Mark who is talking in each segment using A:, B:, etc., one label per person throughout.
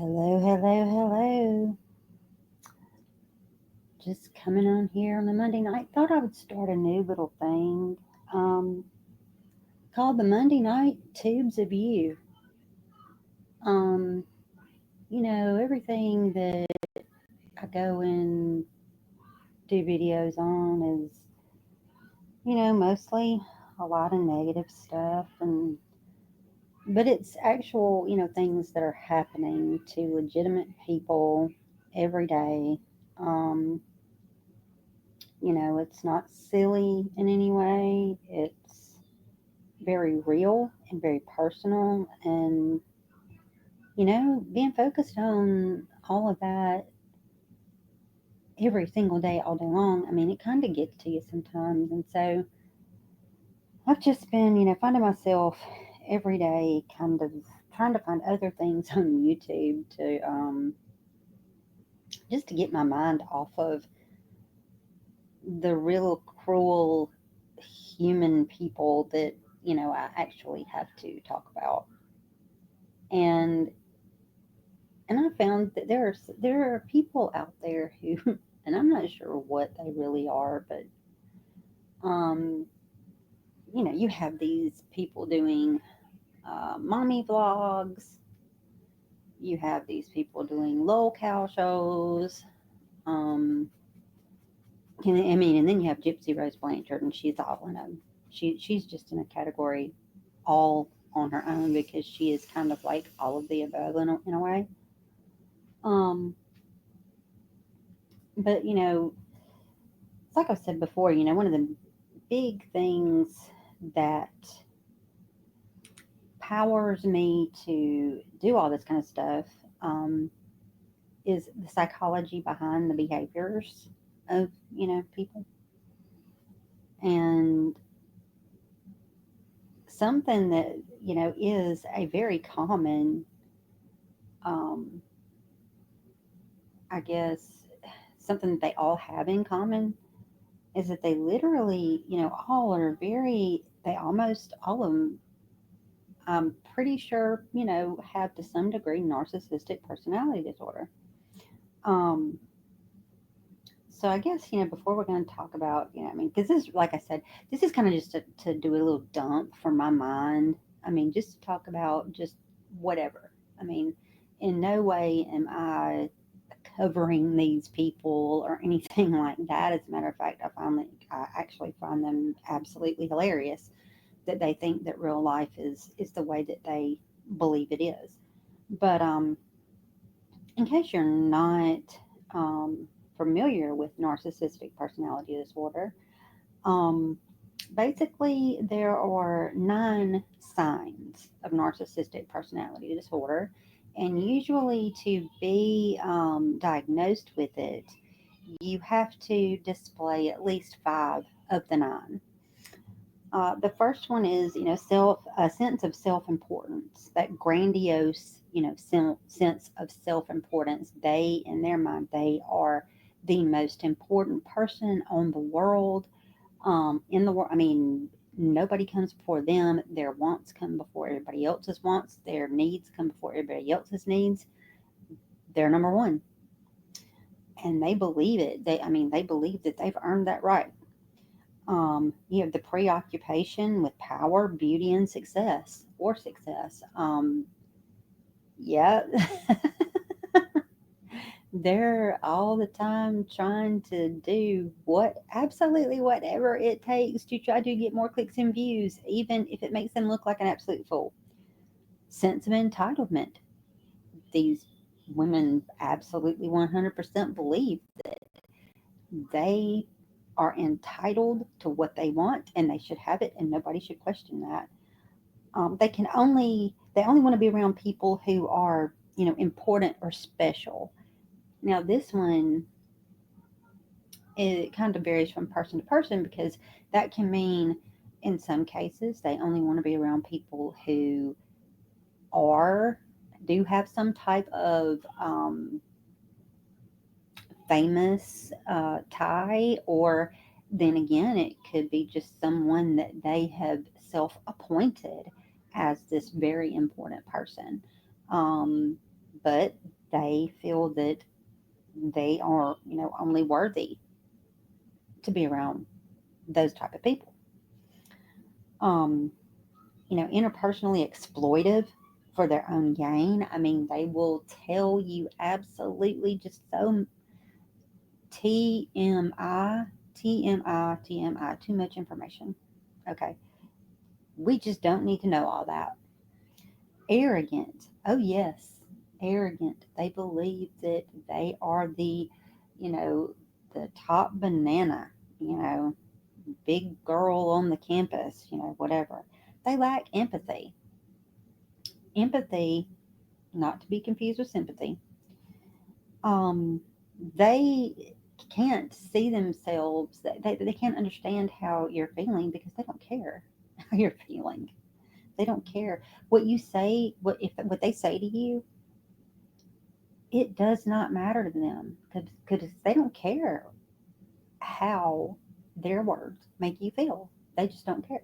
A: Hello, hello, hello. Just coming on here on a Monday night. Thought I would start a new little thing um, called the Monday Night Tubes of You. Um, everything that I go and do videos on is, mostly a lot of negative stuff, but it's actual, things that are happening to legitimate people every day. Um, it's not silly in any way. It's very real and very personal. And, being focused on all of that every single day, all day long, I mean, it kind of gets to you sometimes. And so I've just been, finding myself every day kind of trying to find other things on YouTube to just to get my mind off of the real cruel human people that I actually have to talk about. And and I found that there are people out there who and I'm not sure what they really are, but um you have these people doing mommy vlogs. You have these people doing lolcow shows. um and then you have Gypsy Rose Blanchard, and she's all in a she's just in a category all on her own because she is kind of like all of the above in a way. Um, but it's like I said before. One of the big things that powers me to do all this kind of stuff um, is the psychology behind the behaviors of people, and something that is a very common, um, I guess, something that they all have in common is that they literally, all are very, they almost, all of them, I'm pretty sure, have to some degree narcissistic personality disorder. Um, so I guess, before we're going to talk about, because this, like I said, this is kind of just to do a little dump from my mind. I mean, just to talk about just whatever. I mean, in no way am I covering these people or anything like that. As a matter of fact, I actually find them absolutely hilarious that they think that real life is the way that they believe it is. But in case you're not um, familiar with narcissistic personality disorder, um, basically there are 9 signs of narcissistic personality disorder, and usually to be diagnosed with it, you have to display at least 5 of the 9. The first one is, a sense of self importance, that grandiose, sense of self importance. They, in their mind, they are the most important person on the world, in the world. I mean, nobody comes before them. Their wants come before everybody else's wants. Their needs come before everybody else's needs. They're number one, and they believe it. They believe that they've earned that right. You have the preoccupation with power, beauty, and success, or success. Yeah, they're all the time trying to do absolutely whatever it takes to try to get more clicks and views, even if it makes them look like an absolute fool. Sense of entitlement. These women absolutely 100% believe that they are entitled to what they want and they should have it and nobody should question that. They only want to be around people who are important or special. Now this one, it kind of varies from person to person because that can mean in some cases they only want to be around people who are do have some type of famous tie, or then again it could be just someone that they have self appointed as this very important person. um, but they feel that they are, only worthy to be around those type of people. Um, Interpersonally exploitive for their own gain. I mean, they will tell you absolutely just so TMI, TMI, TMI, too much information. Okay. We just don't need to know all that. Arrogant. Oh, yes. Arrogant. They believe that they are you know, the top banana, you know, big girl on the campus, whatever. They lack empathy. Empathy, not to be confused with sympathy, um, they can't see themselves, they can't understand how you're feeling because they don't care how you're feeling. They don't care what you say, what they say to you. It does not matter to them because they don't care how their words make you feel. They just don't care.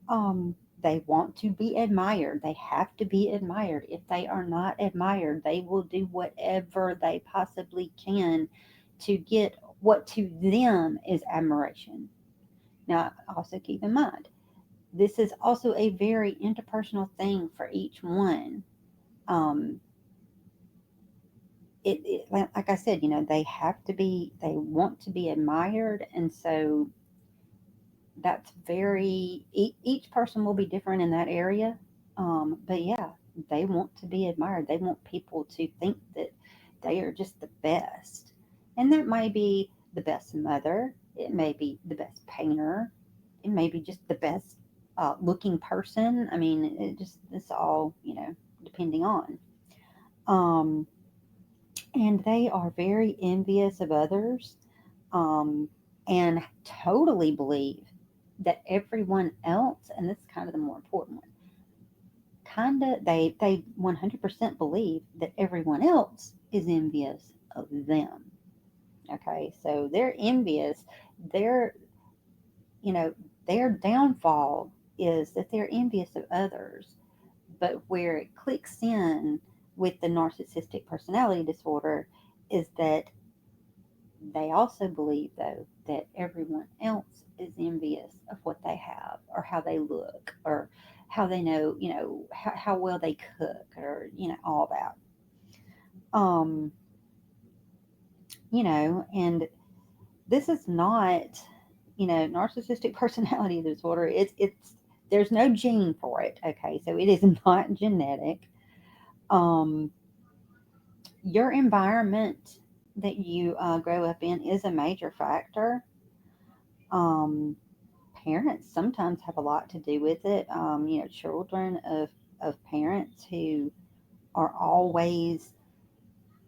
A: Um, they want to be admired. They have to be admired. If they are not admired, they will do whatever they possibly can to get what to them is admiration. Now, also keep in mind, this is also a very interpersonal thing for each one. Um, like I said, they want to be admired, and so that's each person will be different in that area. But yeah, they want to be admired. They want people to think that they are just the best. And that may be the best mother, it may be the best painter, it may be just the best looking person. I mean, it's all, depending on. Um, and they are very envious of others, um, and totally believe that everyone else, and this is kind of the more important one, they 100% believe that everyone else is envious of them. Okay, so they're envious. Their you know their downfall is that they're envious of others. But where it clicks in with the narcissistic personality disorder is that they also believe, though, that everyone else is envious of what they have or how they look or how they know, how well they cook or, all that. Um, and this is not, narcissistic personality disorder. There's no gene for it. Okay. So it is not genetic. Um, your environment that you grow up in is a major factor. Um, Parents sometimes have a lot to do with it. Children of parents who are always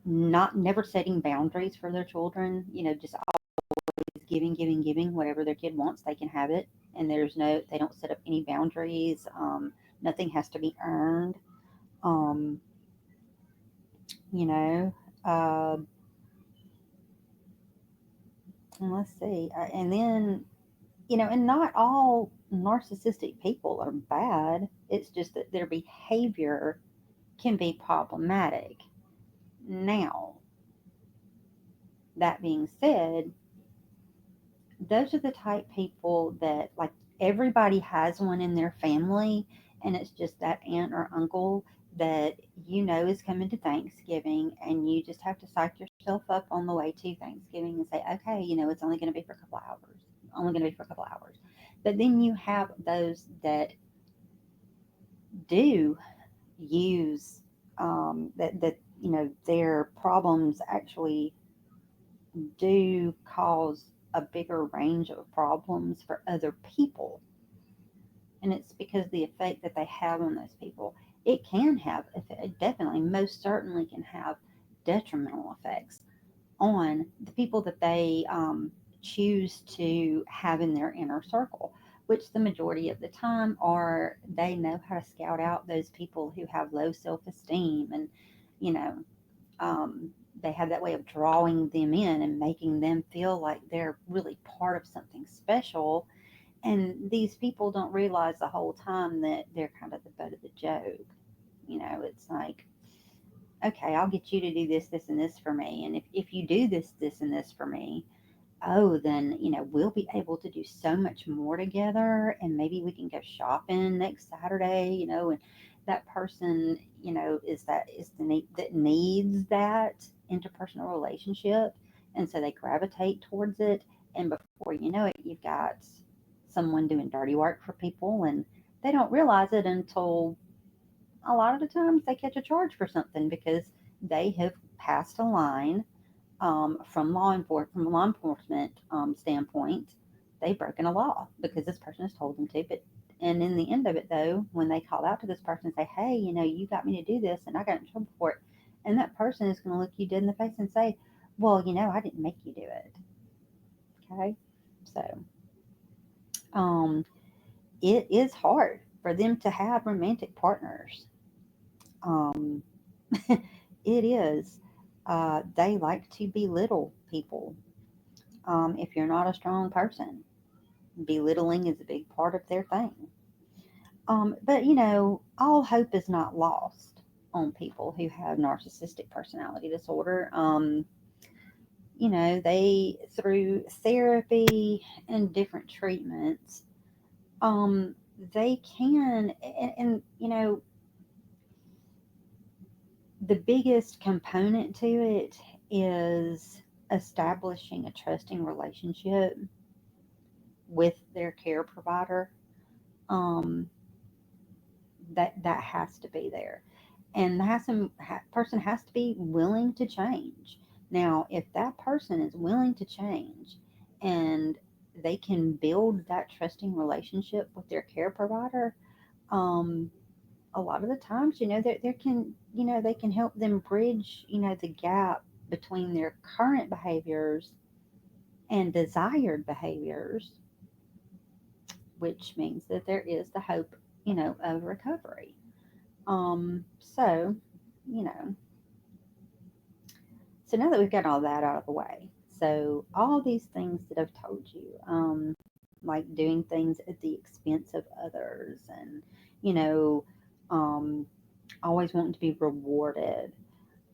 A: not never setting boundaries for their children. Just always giving, giving, giving. Whatever their kid wants, they can have it, and they don't set up any boundaries. Nothing has to be earned. Um, you know, uh, and let's see, and then and not all narcissistic people are bad. It's just that their behavior can be problematic. Now, that being said, those are the type people that, like, everybody has one in their family, and it's just that aunt or uncle that is coming to Thanksgiving, and you just have to psych yourself up on the way to Thanksgiving and say, okay, it's only going to be for a couple hours, only going to be for a couple hours. But then you have those that do use that their problems actually do cause a bigger range of problems for other people, and it's because the effect that they have on those people. It can have, definitely, most certainly can have detrimental effects on the people that they choose to have in their inner circle, which the majority of the time are, they know how to scout out those people who have low self esteem, and you know, um, they have that way of drawing them in and making them feel like they're really part of something special. And these people don't realize the whole time that they're kind of the butt of the joke. It's like, okay, I'll get you to do this, this, and this for me. And if you do this, this, and this for me, oh, then, we'll be able to do so much more together. And maybe we can go shopping next Saturday, and that person, is the need that needs that interpersonal relationship. And so they gravitate towards it. And before you know it, you've got someone doing dirty work for people, and they don't realize it until a lot of the times they catch a charge for something because they have passed a line, from a law enforcement standpoint. They've broken a law because this person has told them to. But and in the end of it, though, when they call out to this person and say, "Hey, you got me to do this, and I got in trouble for it," and that person is going to look you dead in the face and say, "Well, I didn't make you do it." Okay, so um, it is hard for them to have romantic partners. Um, it is. They like to belittle people. If you're not a strong person, belittling is a big part of their thing. But all hope is not lost on people who have narcissistic personality disorder. They, through therapy and different treatments, um, they can, and the biggest component to it is establishing a trusting relationship with their care provider. Um, that has to be there, and person has to be willing to change. Now, if that person is willing to change, and they can build that trusting relationship with their care provider, um, a lot of the times, they can help them bridge, the gap between their current behaviors and desired behaviors, which means that there is the hope, of recovery. So, you know, so now that we've got all that out of the way, so all these things that I've told you, like doing things at the expense of others, and, you know, um, always wanting to be rewarded,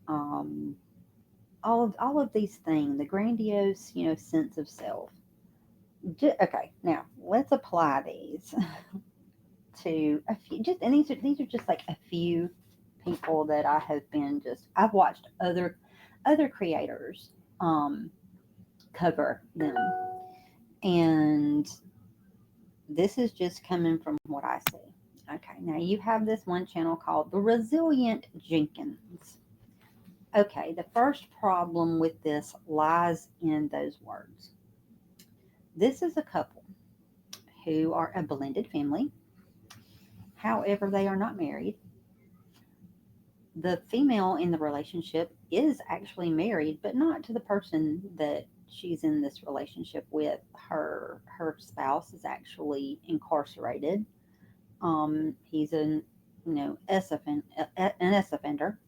A: um, all of these things, the grandiose, sense of self. Okay, now let's apply these to a few. Just and these are just like a few people that I've watched other creators um, cover them, and this is just coming from what I see. Okay, now you have this one channel called the Resilient Jenkins. Okay, the first problem with this lies in those words. This is a couple who are a blended family. However, they are not married. The female in the relationship is actually married, but not to the person that she's in this relationship with. Her spouse is actually incarcerated. He's an S offender.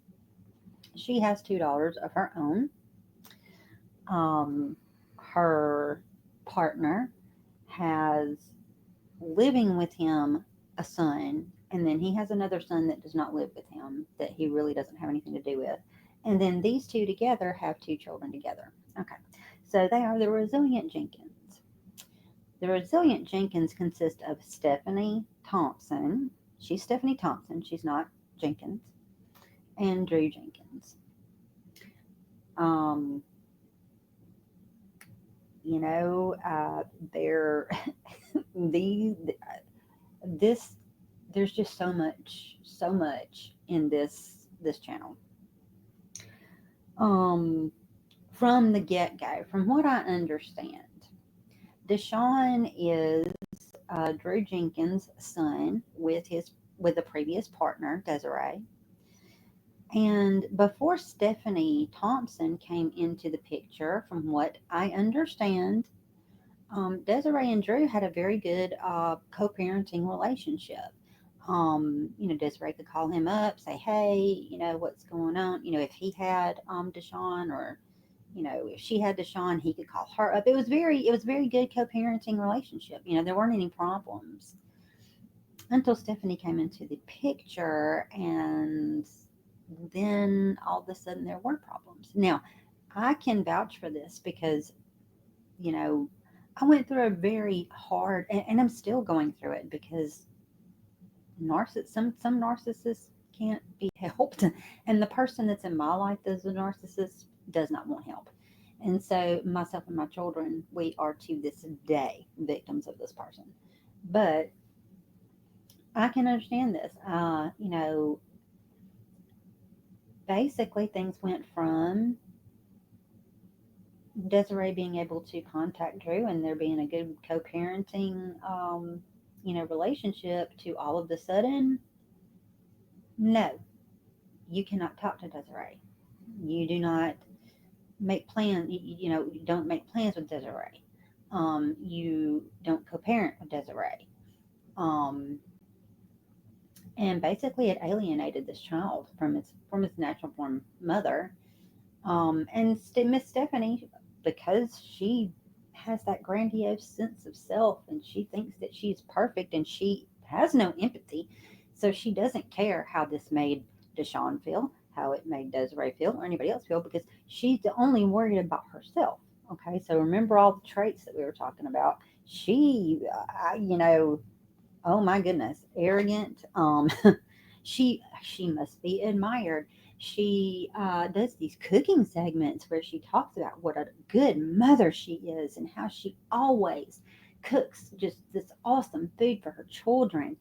A: She has two daughters of her own. Um, her partner has, living with him, a son, and then he has another son that does not live with him, that he really doesn't have anything to do with. And then these two together have two children together. Okay, so they are the Resilient Jenkins. The Resilient Jenkins consist of Stephanie Thompson. She's Stephanie Thompson, she's not Jenkins, and Drew Jenkins. Um, they're these this there's just so much in this channel. From the get-go, from what I understand, Deshaun is Drew Jenkins' son with a previous partner, Desiree. And before Stephanie Thompson came into the picture, from what I understand, Desiree and Drew had a very good co-parenting relationship. Desiree could call him up, say, "Hey, what's going on?" If he had Deshaun, or if she had Deshaun, he could call her up. It was very good co-parenting relationship. There weren't any problems until Stephanie came into the picture, and then all of a sudden there were problems. Now, I can vouch for this because, you know, I went through a very hard, and I'm still going through it because some narcissists can't be helped, and the person that's in my life that's a narcissist does not want help. And so myself and my children, we are to this day victims of this person. But I can understand this. Basically things went from Desiree being able to contact Drew and there being a good co-parenting, relationship, to all of the sudden, no, you cannot talk to Desiree. You do not make plans. You don't make plans with Desiree. You don't co-parent with Desiree. Um, and basically, it alienated this child from its natural born mother. And Miss Stephanie, because she has that grandiose sense of self and she thinks that she's perfect and she has no empathy, so she doesn't care how this made Deshaun feel, how it made Desiree feel, or anybody else feel, because she's only worried about herself. Okay, so remember all the traits that we were talking about. She, oh my goodness, arrogant. She must be admired. She does these cooking segments where she talks about what a good mother she is and how she always cooks just this awesome food for her children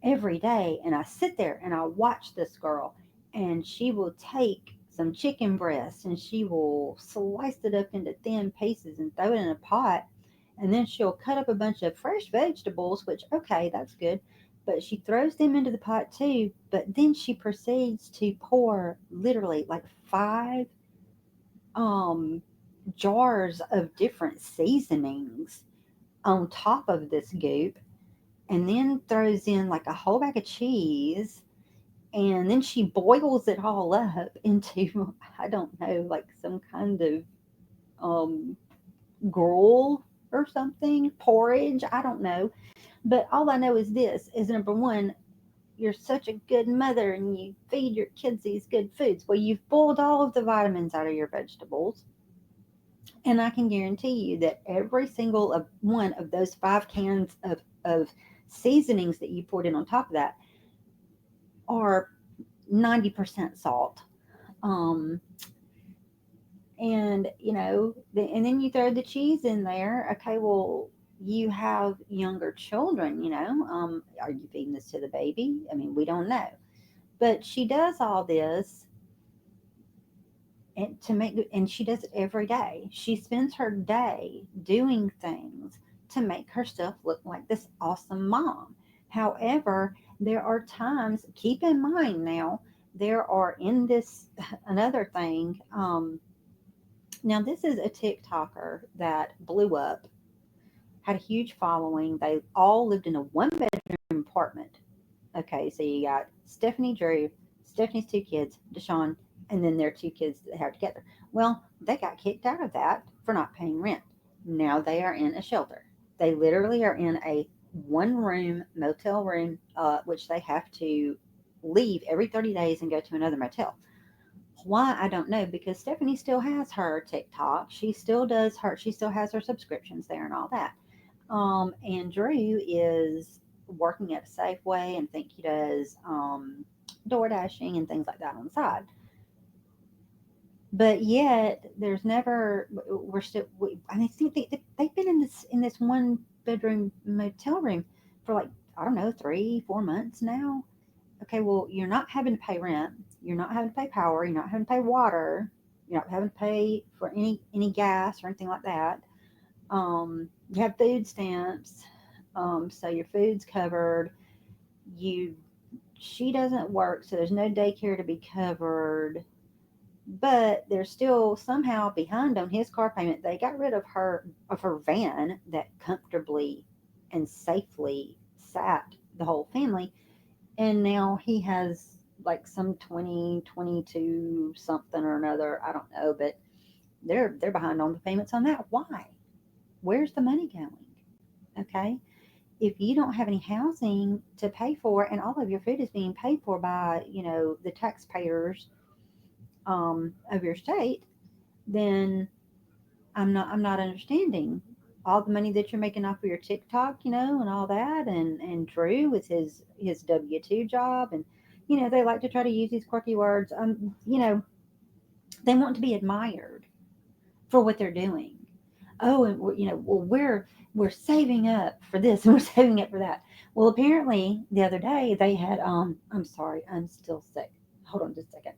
A: every day. And I sit there and I watch this girl, and she will take some chicken breast and she will slice it up into thin pieces and throw it in a pot, and then she'll cut up a bunch of fresh vegetables, which, okay, that's good, but she throws them into the pot too. But then she proceeds to pour literally like five um jars of different seasonings on top of this goop, and then throws in like a whole bag of cheese, and then she boils it all up into I don't know, like some kind of um gruel or something, porridge, I don't know. But all I know is this is, number one, you're such a good mother and you feed your kids these good foods. Well, you've pulled all of the vitamins out of your vegetables, and I can guarantee you that every single of one of those 5 cans of seasonings that you poured in on top of that are 90% salt. Um, and then you throw the cheese in there. Okay, well, you have younger children. Are you feeding this to the baby? I mean, we don't know. But she does all this, and she does it every day. She spends her day doing things to make herself look like this awesome mom. However, there are times, keep in mind now, there are in this another thing. Now, this is a TikToker that blew up, had a huge following. They all lived in a one-bedroom apartment. Okay, so you got Stephanie, Drew, Stephanie's 2 kids, Deshaun, and then their 2 kids that they have together. Well, they got kicked out of that for not paying rent. Now they are in a shelter. They literally are in a one-room motel room, which they have to leave every 30 days and go to another motel. Why, I don't know, because Stephanie still has her TikTok. She still has her subscriptions there and all that. And Drew is working at a Safeway, and think he does door dashing and things like that on the side. But yet, there's never. We're still. I think they've been in this one bedroom motel room for like, I don't know, 3 4 months now. Okay, well, you're not having to pay rent. You're not having to pay power. You're not having to pay water. You're not having to pay for any gas or anything like that. You have food stamps, so your food's covered. You She doesn't work, so there's no daycare to be covered. But they're still somehow behind on his car payment. They got rid of her van that comfortably and safely sat the whole family, and now he has like some 2022 something or another, I don't know, but they're behind on the payments on that. Why? Where's the money going? Okay. if you don't have any housing to pay for and all of your food is being paid for by, the taxpayers of your state, then I'm not understanding all the money that you're making off of your TikTok, and all that, and Drew with his W-2 job, and they like to try to use these quirky words. They want to be admired for what they're doing. Oh, and well, we're saving up for this and we're saving up for that. Well, apparently the other day they had I'm sorry, I'm still sick. Hold on just a second.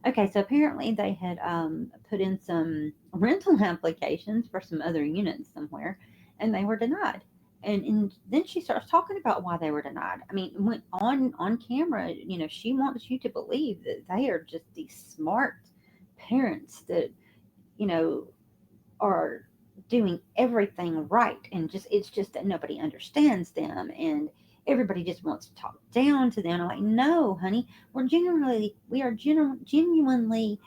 A: Okay, so apparently they had put in some rental applications for some other units somewhere, and they were denied. And then she starts talking about why they were denied. I mean, went on camera. She wants you to believe that they are just these smart parents that you know are doing everything right, and just it's just that nobody understands them, and everybody just wants to talk down to them. I'm like, no, honey, we are genuinely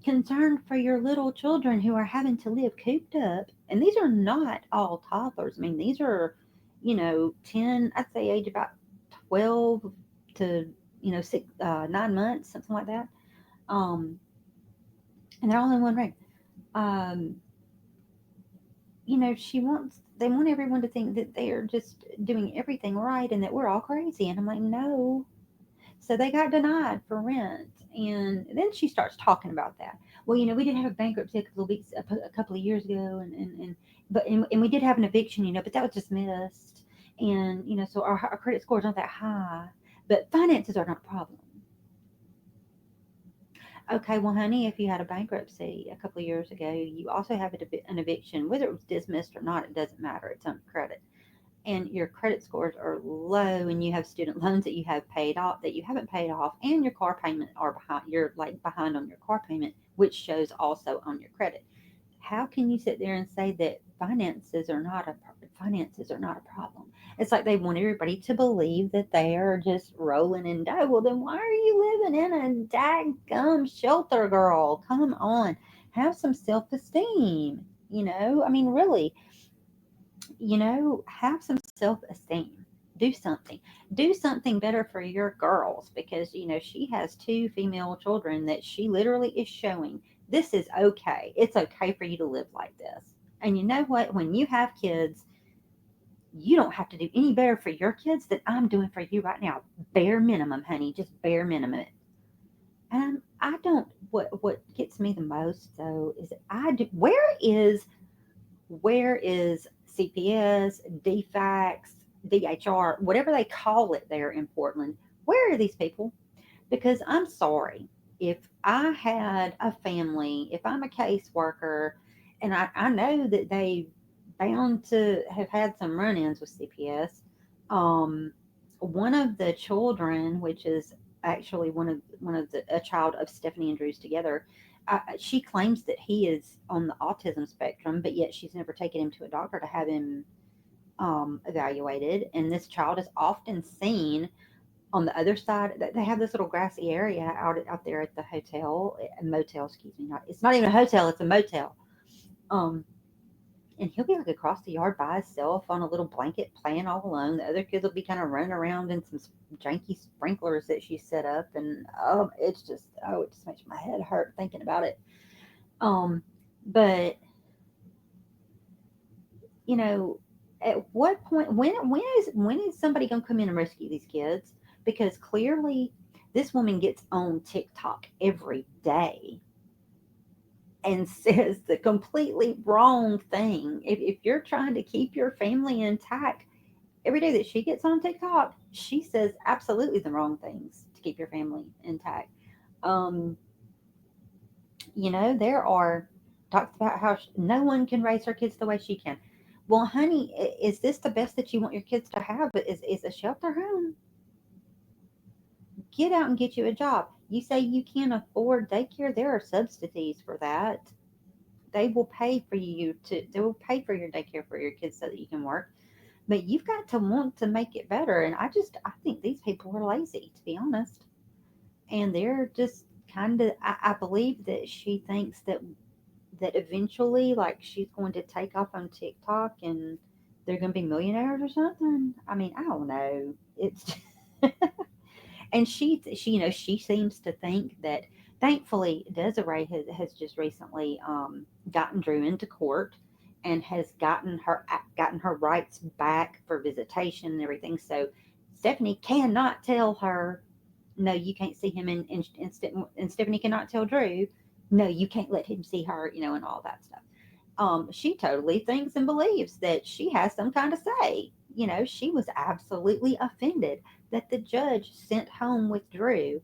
A: concerned for your little children who are having to live cooped up, and these are not all toddlers. I mean, these are 10, I'd say age about 12 to 9 months, something like that. Um and they're all in one room. She wants they want everyone to think that they are just doing everything right and that we're all crazy. And I'm like, no. So they got denied for rent. And then she starts talking about that. Well, we did have a bankruptcy a couple of years ago, and we did have an eviction, but that was dismissed. And so our credit scores aren't that high, but finances are not a problem. Okay, well, honey, if you had a bankruptcy a couple of years ago, you also have an eviction. Whether it was dismissed or not, it doesn't matter. It's on credit. And your credit scores are low, and you have student loans that you have paid off, that you haven't paid off, and your car payment are behind. You're like behind on your car payment, which shows also on your credit. How can you sit there and say that finances are not a problem? It's like they want everybody to believe that they are just rolling in dough. Well, then why are you living in a daggum shelter, girl? Come on, have some self-esteem. I mean, really, have some self-esteem. Do something better for your girls, because she has two female children that she literally is showing this is okay. It's okay for you to live like this. And you know what, when you have kids, you don't have to do any better for your kids than I'm doing for you right now. Bare minimum, honey, just bare minimum it. And I don't what gets me the most though is I do where is CPS, DFAX, DHR, whatever they call it there in Portland? Where are these people? Because I'm sorry, if I had a family, if I'm a caseworker, and I know that they bound to have had some run-ins with CPS. Um, One of the children, which is actually a child of Stephanie and Drew's together, she claims that he is on the autism spectrum, but yet she's never taken him to a doctor to have him evaluated. And this child is often seen on the other side. They have this little grassy area out there at the hotel, a motel, excuse me. It's not even a hotel; it's a motel. Um, and he'll be like across the yard by himself on a little blanket playing all alone. The other kids will be kind of running around in some janky sprinklers that she set up, and it just makes my head hurt thinking about it. Um, but you know, at what point when is somebody gonna come in and rescue these kids? Because clearly, this woman gets on TikTok every day and says the completely wrong thing. If you're trying to keep your family intact, every day that she gets on TikTok, she says absolutely the wrong things to keep your family intact. Um, there are talks about how no one can raise her kids the way she can. Well, honey, is this the best that you want your kids to have? Is a shelter home? Get out and get you a job. You say you can't afford daycare. There are subsidies for that. They will pay for your daycare for your kids so that you can work. But you've got to want to make it better. And I think these people are lazy, to be honest. And they're just kind of, I believe that she thinks that that eventually, like, she's going to take off on TikTok and they're going to be millionaires or something. I mean, I don't know. It's and she she seems to think that, thankfully, Desiree has just recently gotten Drew into court and has gotten her rights back for visitation and everything. So Stephanie cannot tell her, no, you can't see him, and Stephanie cannot tell Drew, no, you can't let him see her, and all that stuff. She totally thinks and believes that she has some kind of say. She was absolutely offended that the judge sent home with Drew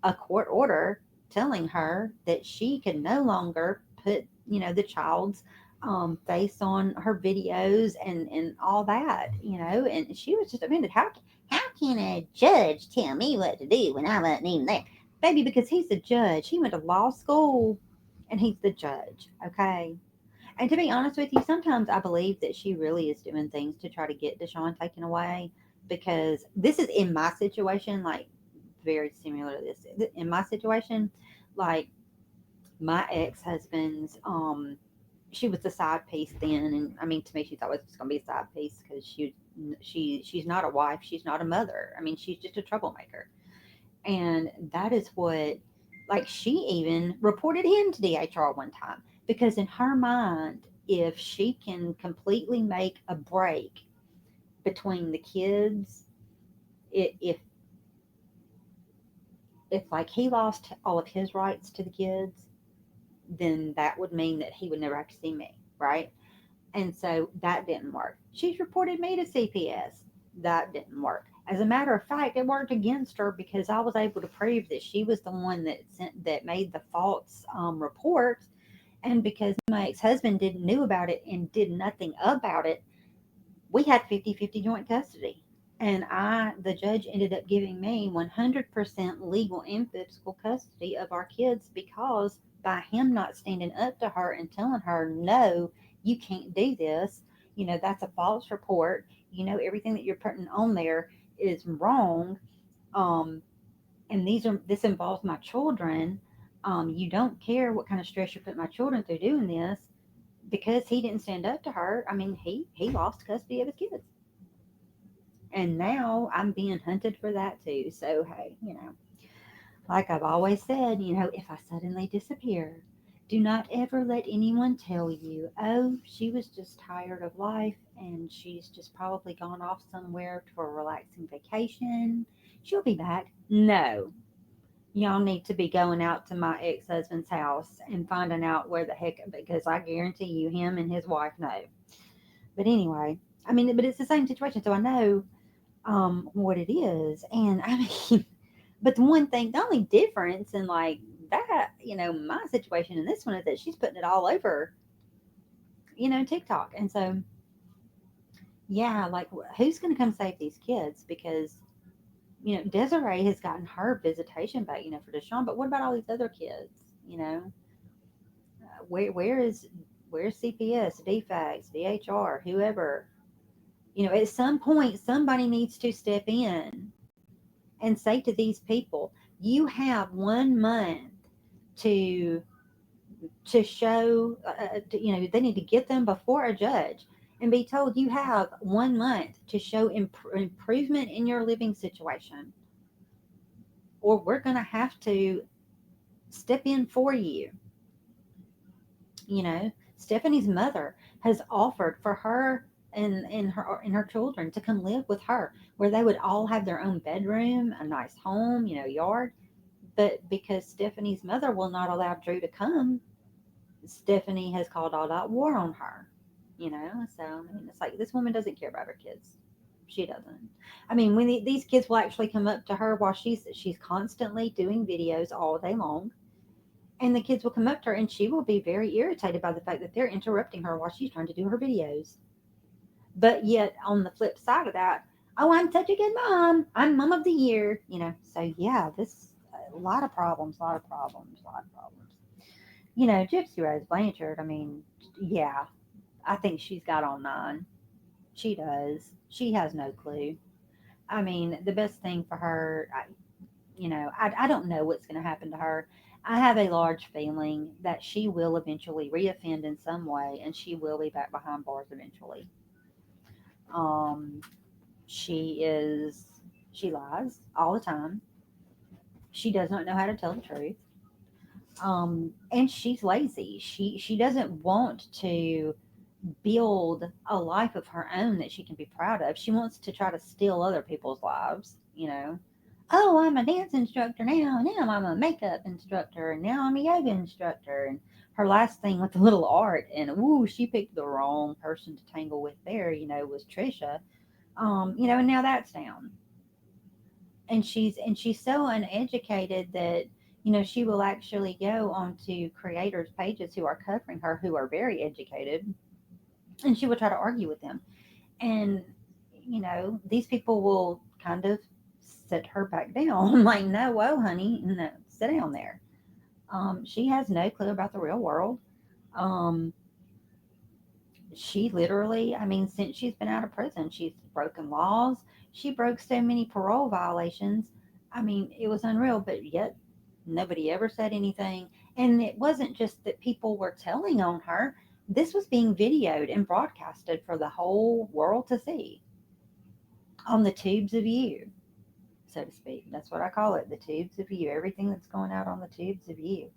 A: a court order telling her that she could no longer put, the child's face on her videos and all that, and she was just offended. How can a judge tell me what to do when I wasn't even there? Baby, because he's the judge. He went to law school and he's the judge, okay? And to be honest with you, sometimes I believe that she really is doing things to try to get Deshaun taken away, because this is in my situation, like, very similar to this. In my situation, like, my ex husband's, she was the side piece then, and I mean, to me, she's always just going to be a side piece because she's not a wife, she's not a mother. I mean, she's just a troublemaker, and that is what, like, she even reported him to DHR one time, because in her mind, if she can completely make a break between the kids, if like he lost all of his rights to the kids, then that would mean that he would never have to see me, right? And so that didn't work. She's reported me to CPS. That didn't work. As a matter of fact, it worked against her because I was able to prove that she was the one that made the false report, and because my ex-husband didn't knew about it and did nothing about it, we had 50-50 joint custody. And the judge ended up giving me 100% legal and physical custody of our kids, because by him not standing up to her and telling her, no, you can't do this, that's a false report, everything that you're putting on there is wrong. Um, and this involves my children. You don't care what kind of stress you put my children through doing this. Because he didn't stand up to her, I mean, he lost custody of his kids. And now I'm being hunted for that too. So, hey, like I've always said, if I suddenly disappear, do not ever let anyone tell you, oh, she was just tired of life and she's just probably gone off somewhere for a relaxing vacation. She'll be back. No. Y'all need to be going out to my ex husband's house and finding out where the heck, because I guarantee you, him and his wife know. But anyway, I mean, but it's the same situation. So I know what it is. And I mean, but the one thing, the only difference in like that, my situation and this one is that she's putting it all over, TikTok. And so, yeah, like, who's going to come save these kids? Because, Desiree has gotten her visitation back, for Deshaun. But what about all these other kids? Where's CPS, DFACS, DHR, whoever? At some point, somebody needs to step in and say to these people, you have 1 month to show, they need to get them before a judge and be told you have 1 month to show improvement in your living situation, or we're going to have to step in for you. Stephanie's mother has offered for her and her children to come live with her, where they would all have their own bedroom, a nice home, yard. But because Stephanie's mother will not allow Drew to come, Stephanie has called all out war on her. So I mean, it's like, this woman doesn't care about her kids. She doesn't. I mean, when these kids will actually come up to her while she's constantly doing videos all day long, and the kids will come up to her and she will be very irritated by the fact that they're interrupting her while she's trying to do her videos. But yet, on the flip side of that, oh, I'm such a good mom. I'm mom of the year. So yeah, this a lot of problems, a lot of problems, a lot of problems. Gypsy Rose Blanchard, I mean, yeah, I think she's got on nine. She does. She has no clue. I mean, the best thing for her, I don't know what's going to happen to her. I have a large feeling that she will eventually reoffend in some way, and she will be back behind bars eventually. Um, she is she lies all the time. She does not know how to tell the truth. And she's lazy. She doesn't want to build a life of her own that she can be proud of. She wants to try to steal other people's lives. Oh, I'm a dance instructor now. Now I'm a makeup instructor. And now I'm a yoga instructor. And her last thing with the little art, and ooh, she picked the wrong person to tangle with there, was Trisha. And now that's down. And she's so uneducated that she will actually go onto creators' pages who are covering her, who are very educated, and she will try to argue with them. And these people will kind of sit her back down, like, no, whoa, honey, no, sit down there. She has no clue about the real world. Um, she literally, I mean, since she's been out of prison, she's broken laws. She broke so many parole violations. I mean, it was unreal, but yet nobody ever said anything. And it wasn't just that people were telling on her, this was being videoed and broadcasted for the whole world to see on the tubes of you, so to speak. That's what I call it, the tubes of you. Everything that's going out on the tubes of you.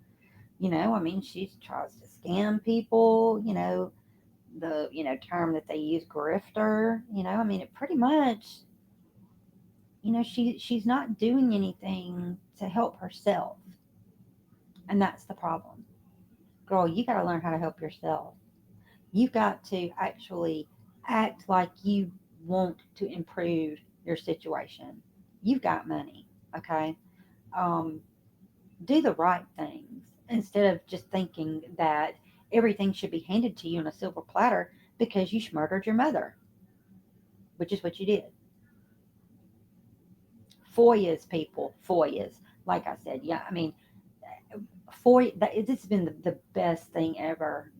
A: I mean, she tries to scam people, the term that they use, grifter. I mean, it pretty much, she's not doing anything to help herself, and that's the problem. Girl, you got to learn how to help yourself. You've got to actually act like you want to improve your situation. You've got money, okay? um, do the right things instead of just thinking that everything should be handed to you on a silver platter because you murdered your mother, which is what you did. FOIAs, people, FOIAs. Like I said, yeah, I mean, this has been the best thing ever.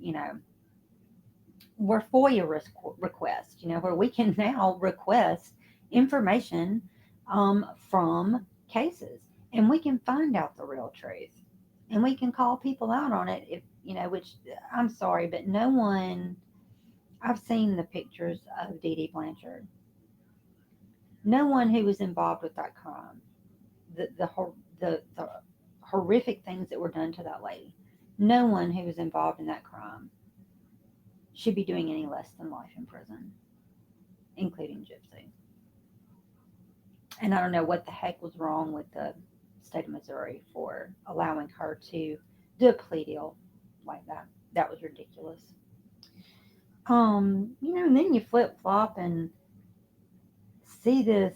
A: We're FOIA requests, where we can now request information from cases, and we can find out the real truth, and we can call people out on it if which, I'm sorry, but no one. I've seen the pictures of Dee Dee Blanchard. No one who was involved with that crime, the horrific things that were done to that lady, no one who was involved in that crime should be doing any less than life in prison, including Gypsy. And I don't know what the heck was wrong with the state of Missouri for allowing her to do a plea deal like that. That was ridiculous. And then you flip flop and see this,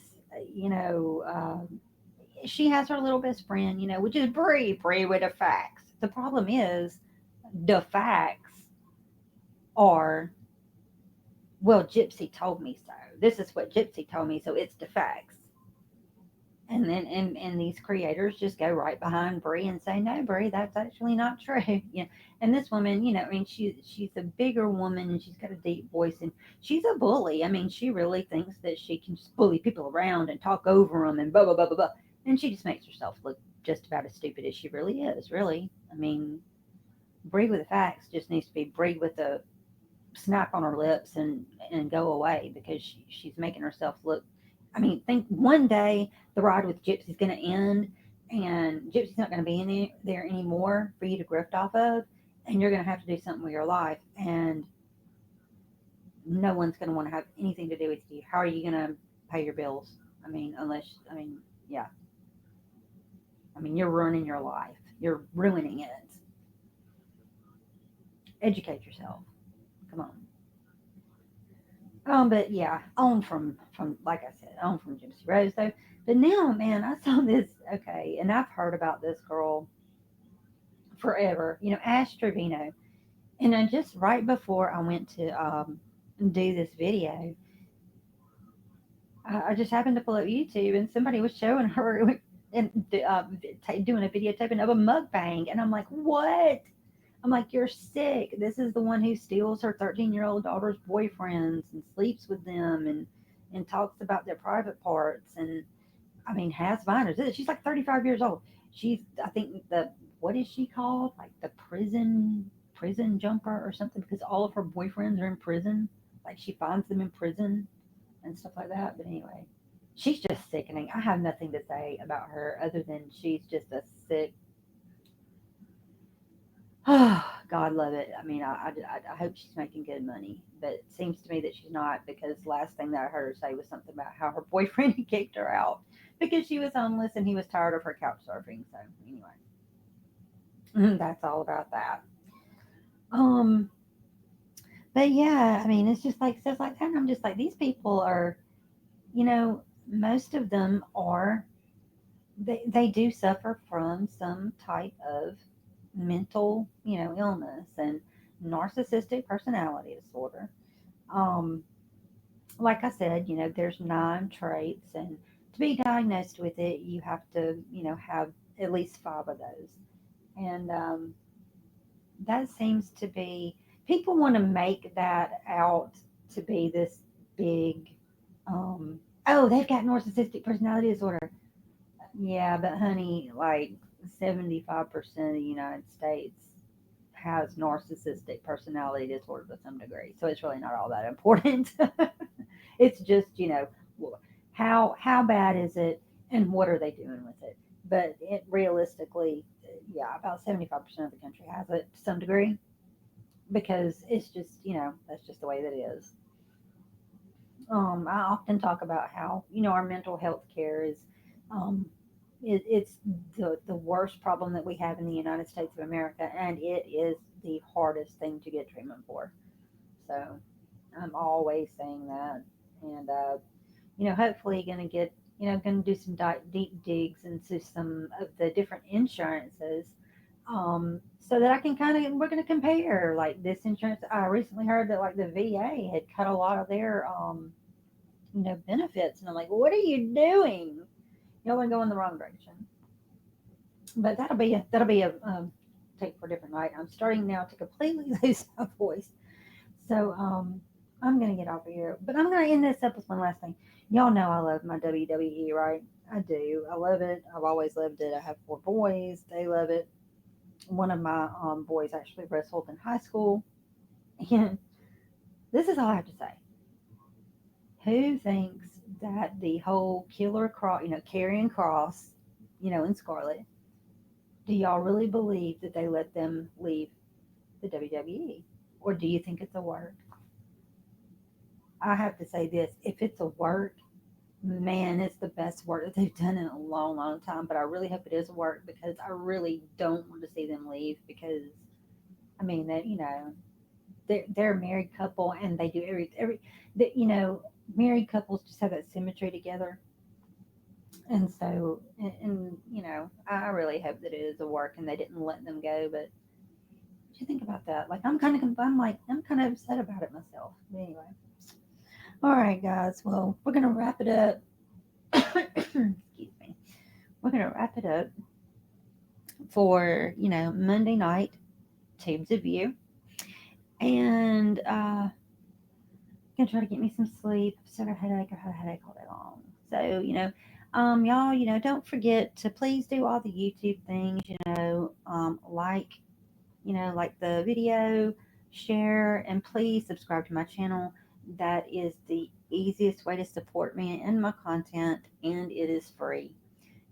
A: you know, she has her little best friend, which is Bree with the facts. The problem is the facts are, well, Gypsy told me so. This is what Gypsy told me, so it's the facts. And then and these creators just go right behind Bree and say, no, Bree, that's actually not true. And this woman, I mean, she's a bigger woman, and she's got a deep voice, and she's a bully. I mean, she really thinks that she can just bully people around and talk over them and blah blah blah blah blah. And she just makes herself look just about as stupid as she really is. Really, I mean, Bree with the facts just needs to be Bree with a snap on her lips and go away, because she's making herself look. I mean, think one day the ride with Gypsy's going to end, and Gypsy's not going to be there anymore for you to grift off of, and you're going to have to do something with your life, and no one's going to want to have anything to do with you. How are you going to pay your bills? I mean, yeah. I mean, you're ruining your life. You're ruining it. Educate yourself. Come on. But yeah, on from like I said, on from Gypsy Rose though. But now, man, I saw this. Okay, and I've heard about this girl forever. Ash Trevino. And I just right before I went to do this video, I just happened to pull up YouTube, and somebody was showing her and doing a videotaping of a mukbang, and I'm like, what? I'm like, you're sick. This is the one who steals her 13-year-old daughter's boyfriends and sleeps with them and talks about their private parts, and I mean, has minors. She's like 35 years old. I think the what is she called? Like the prison jumper or something, because all of her boyfriends are in prison. Like she finds them in prison and stuff like that. But anyway, she's just sickening. I have nothing to say about her other than she's just a sick. God love it. I mean, I hope she's making good money, but it seems to me that she's not, because last thing that I heard her say was something about how her boyfriend had kicked her out because she was homeless and he was tired of her couch surfing. So anyway, that's all about that. Um, but yeah, I mean, it's just like stuff like that. And I'm just like, these people are, you know, most of them are, they do suffer from some type of mental, illness and narcissistic personality disorder. Um, like I said, there's 9 traits, and to be diagnosed with it, you have to, have at least 5 of those. And that seems to be, people want to make that out to be this big, um, oh, they've got narcissistic personality disorder. Yeah, but honey, like 75% of the United States has narcissistic personality disorder to some degree. So it's really not all that important. It's just, how bad is it and what are they doing with it? But realistically, yeah, about 75% of the country has it to some degree, because it's just, that's just the way that it is. I often talk about how, our mental health care is, um, it's the worst problem that we have in the United States of America, and it is the hardest thing to get treatment for. So I'm always saying that, and hopefully going to get, going to do some deep digs into some of the different insurances, so that I can kind of, we're going to compare like this insurance. I recently heard that like the VA had cut a lot of their benefits. And I'm like, what are you doing? Y'all are going the wrong direction. But that'll be a take for a different night. I'm starting now to completely lose my voice. So I'm gonna get off of here. But I'm gonna end this up with one last thing. Y'all know I love my WWE, right? I do. I love it. I've always loved it. I have 4 boys. They love it. One of my boys actually wrestled in high school. And this is all I have to say. Who thinks that the whole Killer Cross, carrying Cross, in Scarlet, do y'all really believe that they let them leave the WWE? Or do you think it's a work? I have to say this, if it's a work, man, it's the best work that they've done in a long, long time. But I really hope it is a work, because I really don't want to see them leave, because, I mean, that, they're a married couple, and they do that, married couples just have that symmetry together. And so, and I really hope that it is a work and they didn't let them go. But what do you think about that? Like, I'm kind of upset about it myself. But anyway, all right, guys. Well, we're gonna wrap it up. Excuse me. We're gonna wrap it up for Monday night Tubes of You, and gonna try to get me some sleep. I've still got a headache. I've had a headache all day long. So, y'all, don't forget to please do all the YouTube things, like the video, share, and please subscribe to my channel. That is the easiest way to support me and my content, and it is free.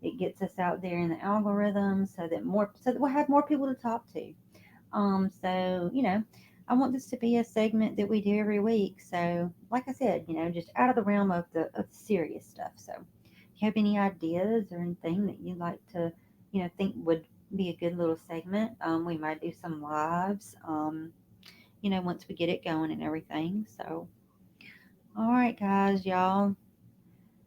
A: It gets us out there in the algorithm so that we'll have more people to talk to. So, I want this to be a segment that we do every week. So, like I said, just out of the realm of the serious stuff. So, if you have any ideas or anything that you'd like to, think would be a good little segment, we might do some lives, once we get it going and everything. So, all right, guys, y'all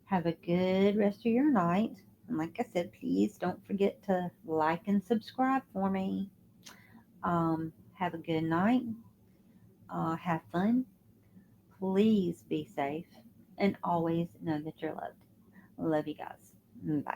A: have a good rest of your night. And like I said, please don't forget to like and subscribe for me. Have a good night. Have fun. Please be safe and always know that you're loved. Love you guys. Bye.